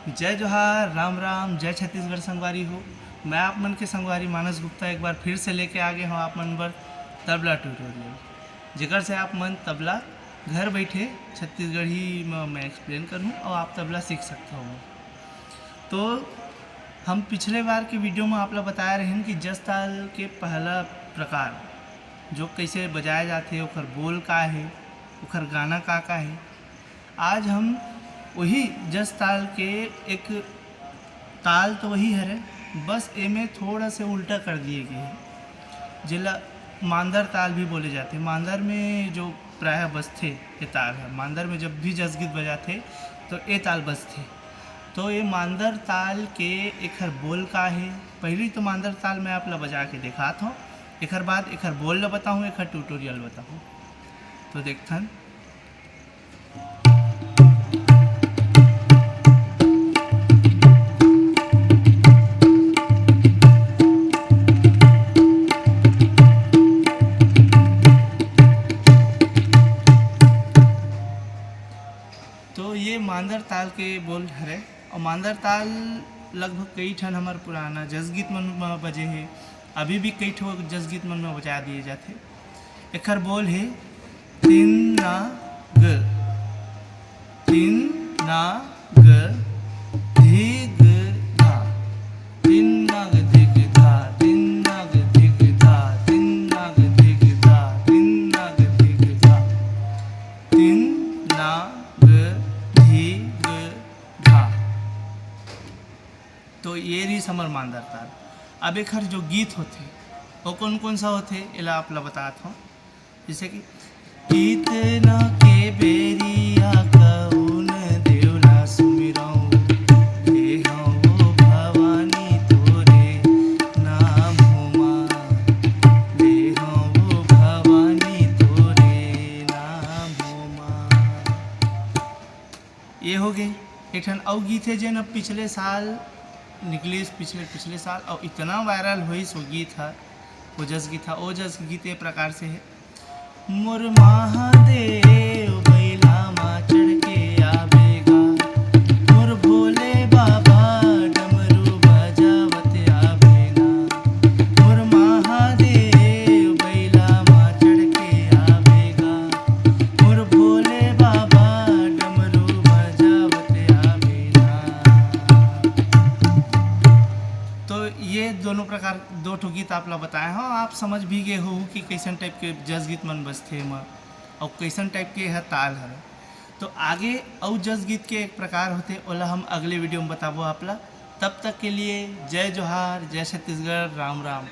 जय जोहार, राम राम, जय छत्तीसगढ़ संगवारी हो। मैं आप मन के संगवारी मानस गुप्ता एक बार फिर से लेके आ गए हूँ आप मन बर तबला ट्यूटोरियल, जेकर से आप मन तबला घर बैठे छत्तीसगढ़ी में मैं एक्सप्लेन करूँ और आप तबला सीख सकते हो। तो हम पिछले बार के वीडियो में आप लोग बताया रहे कि जस ताल के पहला प्रकार जो कैसे बजाया जाते, ओकर बोल का है, ओकर गाना का है। आज हम वही जस ताल के एक ताल तो वही है, बस एमे थोड़ा से उल्टा कर दिए गए हैं, जिला मांदर ताल भी बोले जाते हैं। मांदर में जो प्रायः बजते ये ताल है, मांदर में जब भी जस गीत बजाते तो ये ताल बजते। तो ये मांदर ताल के एक बोल का है। पहली तो मांदर ताल मैं आप ला बजा के दिखाता हूँ, एक बाद एक बोल ला बताऊँ, एक ट्यूटोरियल बताऊँ। तो देखथन तो ये मांदर ताल के बोल हरे। और मांदर ताल लगभग कई ठन हमार पुराना जस गीत मन में बजे है, अभी भी कई ठो जस गीत मन में बजा दिए जाते। एकर बोल है तीन ना ग, तीन ना ग धी ग धा, तीन ना ग धी ग धा, तीन ना ग धी ग धा, तीन ना ग धी ग धा, तीन ना ग धी ग धा, तीन ना ग धी ग धा। तो ये रही समर मांदर ताल। अब एक जो गीत होते वो कौन कौन सा होते इला आप ला बताता हूँ। जैसे कि इतना के बेरिया कौन देवला सुमिरऊं, देहौ वो भवानी तोरे नाम होमा, देहौ वो भवानी तोरे नाम होमा। ये हो गए एक ठन और गीत है जो पिछले साल निकली, पिछले साल और इतना वायरल हुई सो गीत है, वो जस गीत था। वो जस गीत ए प्रकार से है, मोर महादेव बैला मा चढ़ के आवेगा, मोर भोले बाबा डमरू बजावत आवेगा, मोर महादेव बैला मा चढ़ के आवेगा, मोर भोले बाबा डमरू बजावत आवेगा। तो ये दोनों प्रकार दो ठो गीत आप ला बताए हैं। आप समझ भी गए हो कि कैसन टाइप के जस गीत मन बजते में और कैसन टाइप के है ताल है। तो आगे और जस गीत के एक प्रकार होते ओला हम अगले वीडियो में बताबो आप ला। तब तक के लिए जय जोहार, जय छत्तीसगढ़, राम राम।